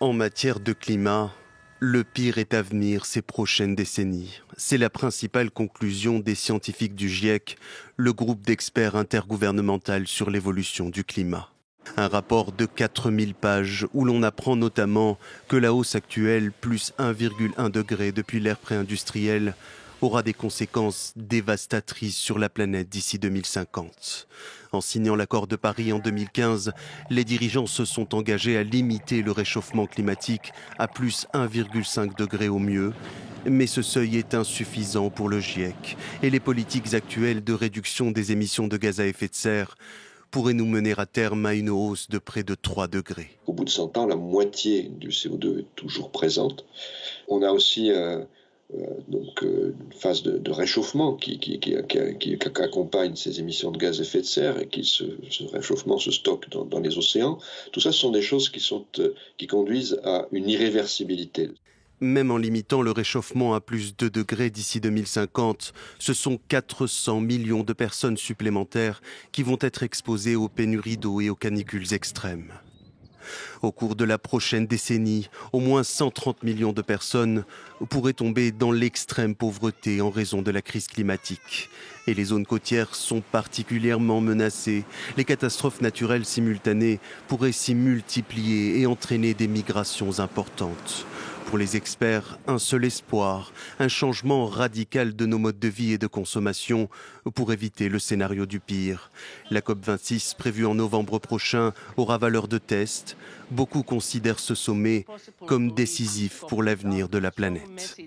En matière de climat, le pire est à venir ces prochaines décennies. C'est la principale conclusion des scientifiques du GIEC, le groupe d'experts intergouvernemental sur l'évolution du climat. Un rapport de 4000 pages où l'on apprend notamment que la hausse actuelle, plus 1,1 degré depuis l'ère pré-industrielle, aura des conséquences dévastatrices sur la planète d'ici 2050. En signant l'accord de Paris en 2015, les dirigeants se sont engagés à limiter le réchauffement climatique à plus 1,5 degré au mieux. Mais ce seuil est insuffisant pour le GIEC et les politiques actuelles de réduction des émissions de gaz à effet de serre pourraient nous mener à terme à une hausse de près de 3 degrés. Au bout de 100 ans, la moitié du CO2 est toujours présente. On a aussi une phase de réchauffement qui accompagne ces émissions de gaz à effet de serre et ce réchauffement se stocke dans les océans. Tout ça, ce sont des choses qui conduisent à une irréversibilité. Même en limitant le réchauffement à plus 2 degrés d'ici 2050, ce sont 400 millions de personnes supplémentaires qui vont être exposées aux pénuries d'eau et aux canicules extrêmes. Au cours de la prochaine décennie, au moins 130 millions de personnes pourraient tomber dans l'extrême pauvreté en raison de la crise climatique. Et les zones côtières sont particulièrement menacées. Les catastrophes naturelles simultanées pourraient s'y multiplier et entraîner des migrations importantes. Pour les experts, un seul espoir, un changement radical de nos modes de vie et de consommation pour éviter le scénario du pire. La COP26, prévue en novembre prochain, aura valeur de test. Beaucoup considèrent ce sommet comme décisif pour l'avenir de la planète.